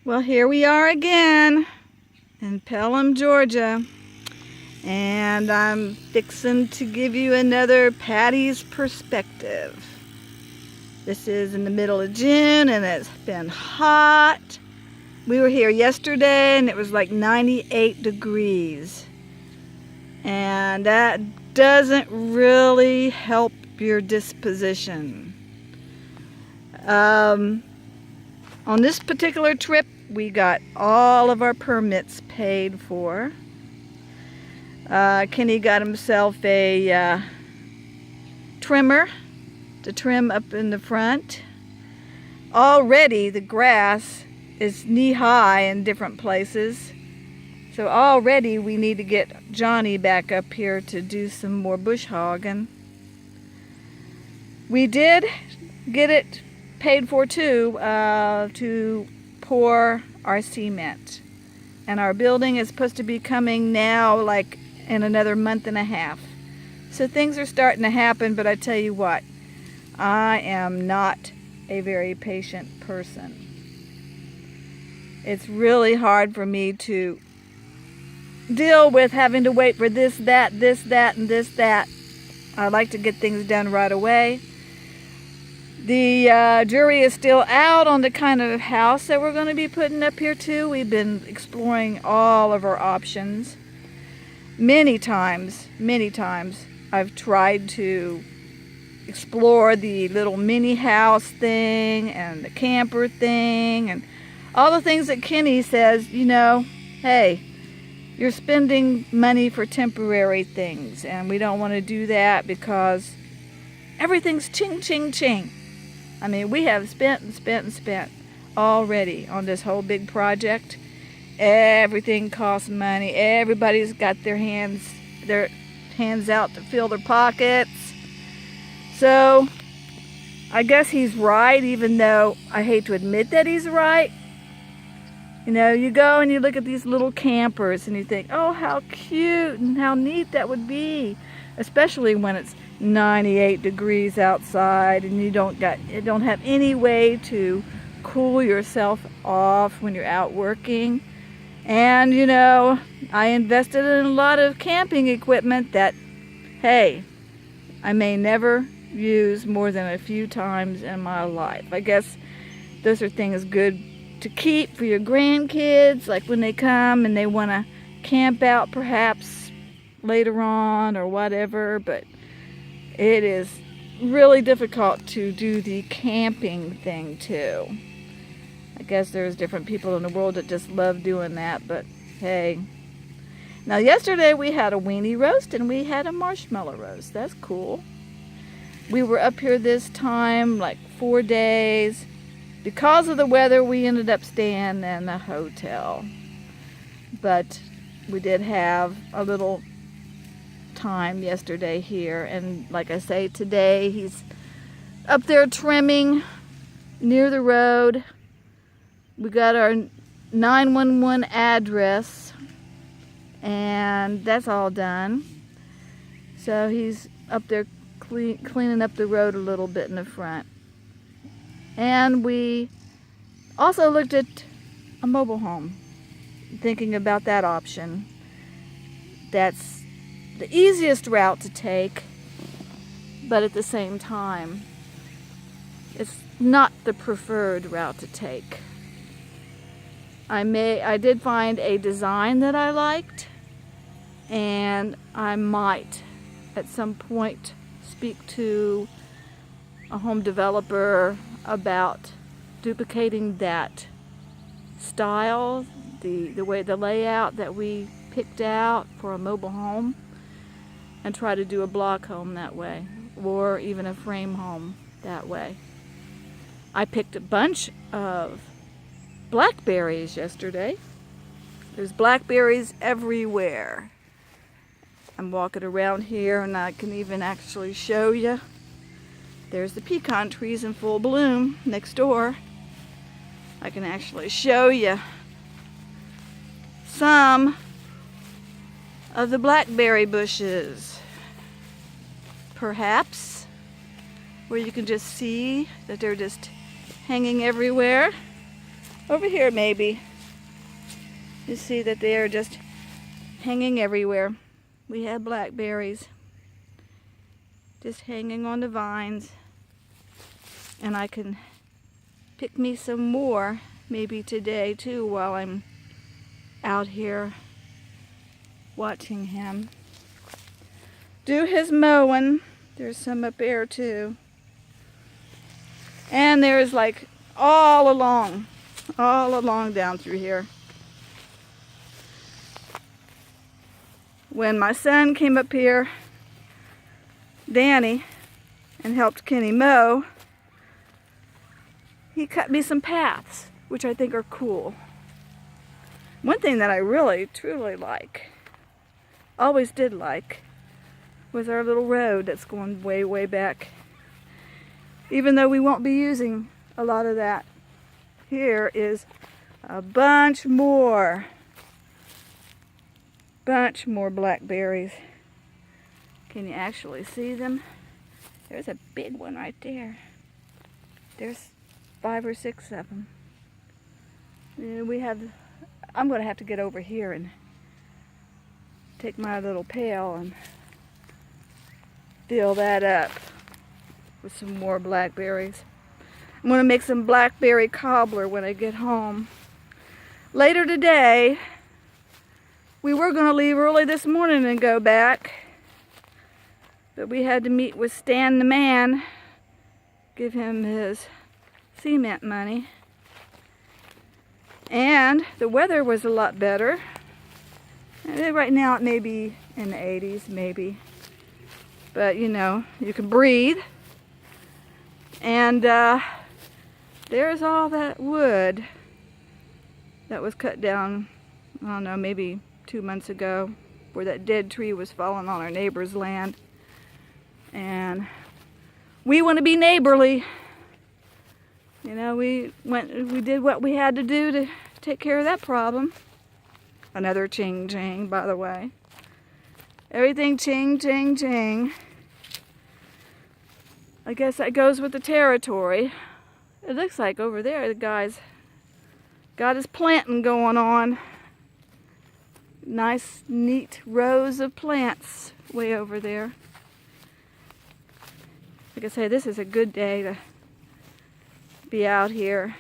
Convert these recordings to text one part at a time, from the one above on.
Well, here we are again in Pulham, Georgia, and I'm fixing to give you another Patty's perspective. This is in the middle of June and it's been hot. We were here yesterday and it was like 98 degrees, and that doesn't really help your disposition. On this particular trip, we got all of our permits paid for. Kenny got himself a trimmer to trim up in the front. Already the grass is knee-high in different places. So already we need to get Johnny back up here to do some more bush hogging. We did get it paid for too, to pour our cement. And our building is supposed to be coming now like in another month and a half. So things are starting to happen, but I tell you what, I am not a very patient person. It's really hard for me to deal with having to wait for this, that, and this, that. I like to get things done right away. The jury is still out on the kind of house that we're going to be putting up here too. We've been exploring all of our options. Many times, I've tried to explore the little mini house thing and the camper thing and all the things that Kenny says, you know, hey, you're spending money for temporary things, and we don't want to do that because everything's ching, ching, ching. I mean, we have spent already on this whole big project. Everything costs money. Everybody's got their hands out to fill their pockets. So I guess he's right, even though I hate to admit that he's right. You know, you go and you look at these little campers and you think, oh, how cute and how neat that would be, especially when it's 98 degrees outside and you don't have any way to cool yourself off when you're out working. And you know, I invested in a lot of camping equipment that, hey, I may never use more than a few times in my life. I guess those are things good to keep for your grandkids, like when they come and they want to camp out perhaps later on or whatever, but it is really difficult to do the camping thing too. I guess there's different people in the world that just love doing that, but hey. Now yesterday we had a weenie roast and we had a marshmallow roast. That's cool. We were up here this time like 4 days. Because of the weather, we ended up staying in a hotel. But we did have a little time yesterday here, and like I say, today he's up there trimming near the road. We got our 911 address and that's all done. So he's up there cleaning up the road a little bit in the front. And we also looked at a mobile home, thinking about that option. That's the easiest route to take, but at the same time, it's not the preferred route to take. I did find a design that I liked, and I might at some point speak to a home developer about duplicating that style, the layout that we picked out for a mobile home, and try to do a block home that way, or even a frame home that way. I picked a bunch of blackberries yesterday. There's blackberries everywhere. I'm walking around here and I can even actually show you. There's the pecan trees in full bloom next door. I can actually show you some of the blackberry bushes, perhaps, where you can just see that they're just hanging everywhere. Over here maybe. You see that they are just hanging everywhere. We have blackberries just hanging on the vines. And I can pick me some more maybe today too while I'm out here watching him do his mowing. There's some up there too. And there's like all along down through here. When my son came up here, Danny, and helped Kenny mow, he cut me some paths, which I think are cool. One thing that I really, truly like, always did like, was our little road that's going way, way back. Even though we won't be using a lot of that. Here is a bunch more blackberries. Can you actually see them? There's a big one right there. There's 5 or 6 of them. I'm going to have to get over here and take my little pail and fill that up with some more blackberries. I'm going to make some blackberry cobbler when I get home. Later today, we were going to leave early this morning and go back, but we had to meet with Stan the man, give him his cement money. And the weather was a lot better. And right now it may be in the 80s, maybe. But you know, you can breathe. And there's all that wood that was cut down, I don't know, maybe 2 months ago, where that dead tree was falling on our neighbor's land. And we want to be neighborly. You know, we did what we had to do to take care of that problem. Another ching ching, by the way. Everything ching ching ching. I guess that goes with the territory. It looks like over there the guy's got his planting going on. Nice, neat rows of plants way over there. Like I say, this is a good day to be out here.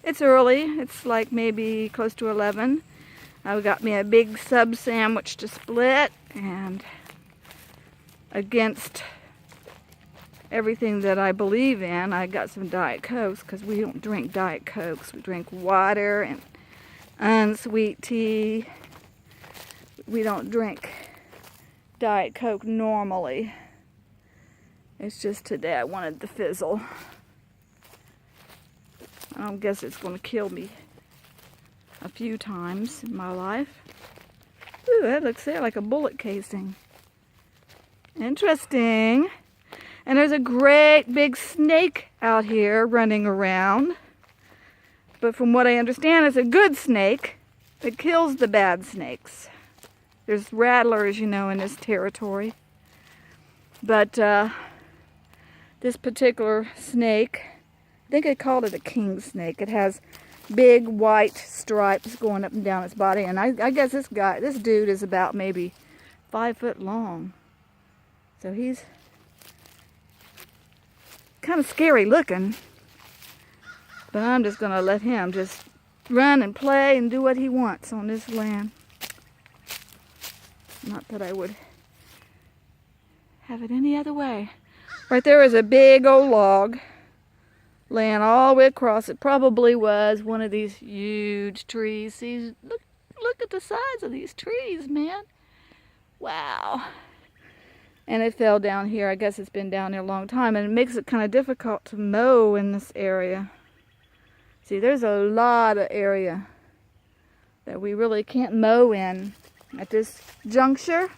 It's early. It's like maybe close to 11. I got me a big sub sandwich to split, and against everything that I believe in, I got some Diet Cokes, because we don't drink Diet Cokes. We drink water and unsweet tea. We don't drink Diet Coke normally. It's just today I wanted the fizzle. I don't guess it's going to kill me a few times in my life. Ooh, that looks there like a bullet casing. Interesting. And there's a great big snake out here running around. But from what I understand, it's a good snake that kills the bad snakes. There's rattlers, you know, in this territory. But this particular snake, I think I called it a king snake. It has big white stripes going up and down its body. And I guess this dude is about maybe 5 foot long. So he's kind of scary looking. But I'm just going to let him just run and play and do what he wants on this land. Not that I would have it any other way. Right there is a big old log laying all the way across. It probably was one of these huge trees. See, look at the size of these trees, man. Wow. And it fell down here. I guess it's been down there a long time, and it makes it kind of difficult to mow in this area. See, there's a lot of area that we really can't mow in at this juncture.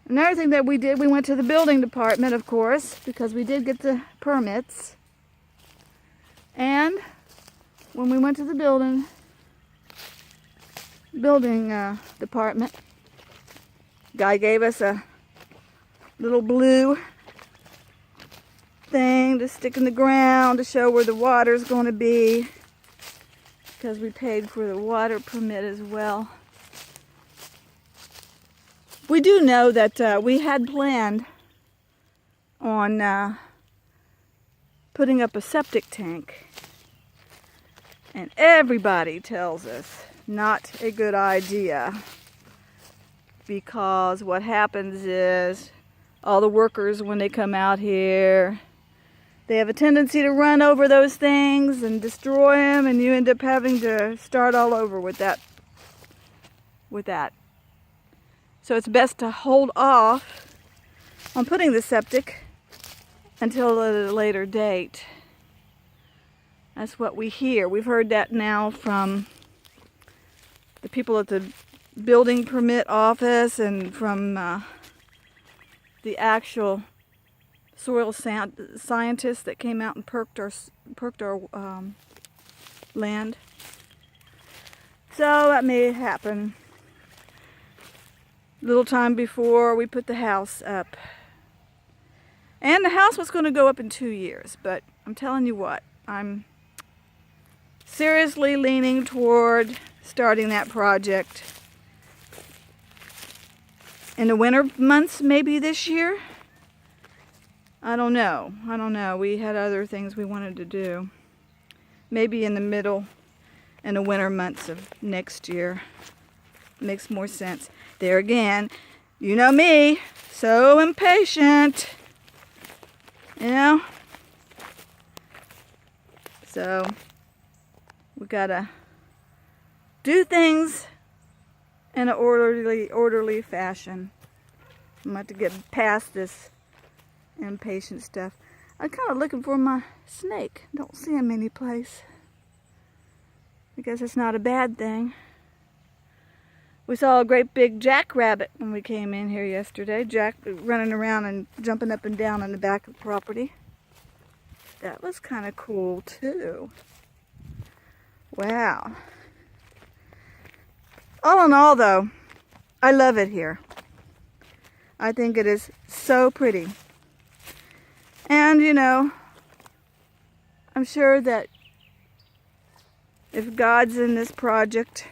Another thing that we did, we went to the building department, of course, because we did get the permits. And when we went to the building department, guy gave us a little blue thing to stick in the ground to show where the water's going to be, because we paid for the water permit as well. We do know that we had planned on putting up a septic tank, and everybody tells us not a good idea, because what happens is all the workers, when they come out here, they have a tendency to run over those things and destroy them, and you end up having to start all over with that. So it's best to hold off on putting the septic until a later date. That's what we hear. We've heard that now from the people at the building permit office and from the actual soil scientists that came out and perked our land. So that may happen a little time before we put the house up. And the house was going to go up in 2 years, but I'm telling you what, I'm seriously leaning toward starting that project in the winter months, maybe this year. I don't know. We had other things we wanted to do. Maybe in the middle, in the winter months of next year. Makes more sense. There again, you know me, so impatient. You know? So, we gotta do things in an orderly fashion. I'm about to get past this impatient stuff. I'm kind of looking for my snake. Don't see him anyplace. I guess it's not a bad thing. We saw a great big jackrabbit when we came in here yesterday. Jack running around and jumping up and down on the back of the property. That was kind of cool too. Wow. All in all though, I love it here. I think it is so pretty. And you know, I'm sure that if God's in this project,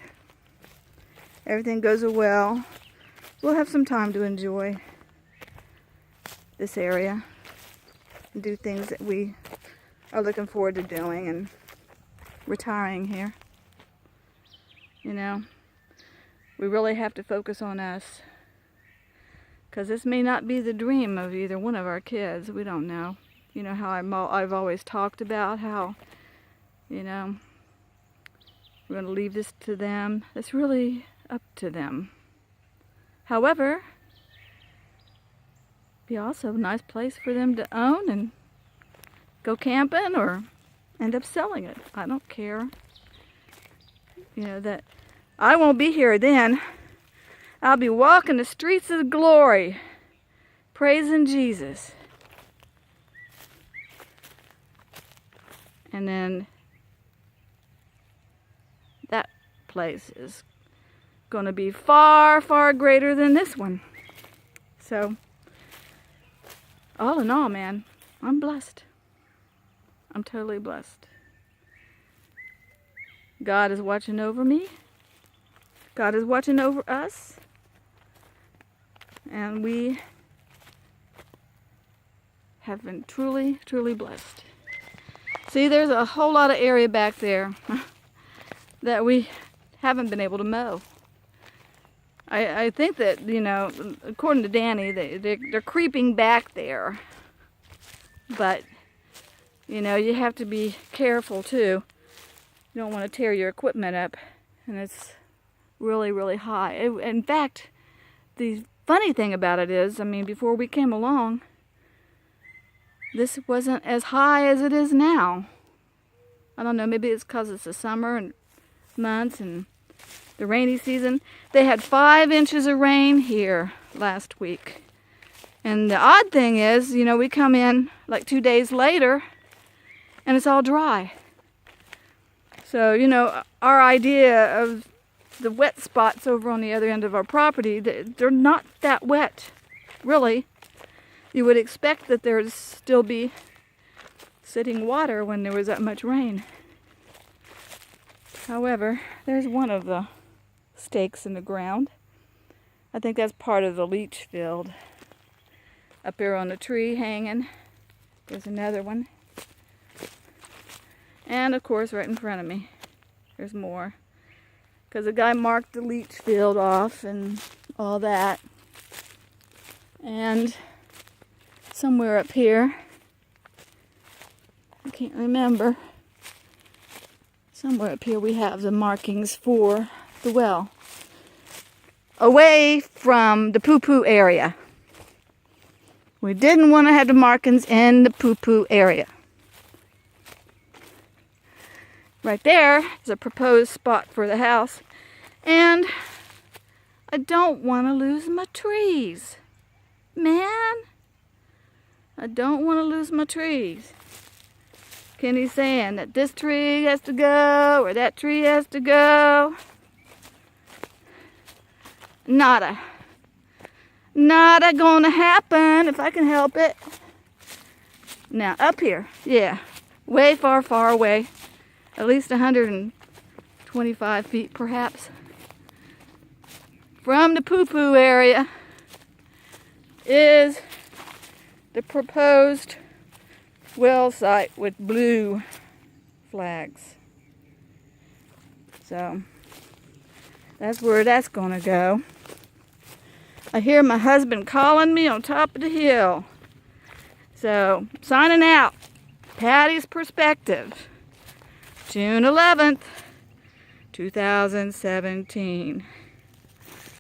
everything goes well, we'll have some time to enjoy this area and do things that we are looking forward to doing and retiring here. You know, we really have to focus on us, because this may not be the dream of either one of our kids. We don't know. You know how I've always talked about how, you know, we're going to leave this to them. It's really up to them. However, be also a nice place for them to own and go camping or end up selling it. I don't care. You know, that I won't be here then. I'll be walking the streets of glory, praising Jesus. And then that place is going to be far, far greater than this one. So, all in all, man, I'm blessed. I'm totally blessed. God is watching over me. God is watching over us. And we have been truly, truly blessed. See, there's a whole lot of area back there that we haven't been able to mow. I think that, you know, according to Danny, they're creeping back there. But, you know, you have to be careful too. You don't want to tear your equipment up. And it's really, really high. In fact, the funny thing about it is, I mean, before we came along, this wasn't as high as it is now. I don't know, maybe it's because it's the summer and months and the rainy season. They had 5 inches of rain here last week. And the odd thing is, you know, we come in like 2 days later and it's all dry. So, you know, our idea of the wet spots over on the other end of our property, they're not that wet, really. You would expect that there'd still be sitting water when there was that much rain. However, there's one of the stakes in the ground. I think that's part of the leach field. Up here on the tree hanging, there's another one. And of course, right in front of me, there's more. Because the guy marked the leach field off and all that. And somewhere up here, I can't remember, somewhere up here we have the markings for the well. Away from the poo-poo area. We didn't want to have the markings in the poo-poo area. Right there is a proposed spot for the house. And I don't want to lose my trees. Man, I don't want to lose my trees. Kenny's saying that this tree has to go or that tree has to go. Nada gonna happen if I can help it. Now up here, yeah, way far away, at least 125 feet perhaps, from the poo-poo area is the proposed well site with blue flags. So that's where that's gonna go. I hear my husband calling me on top of the hill. So, signing out. Patty's Perspective. June 11th, 2017.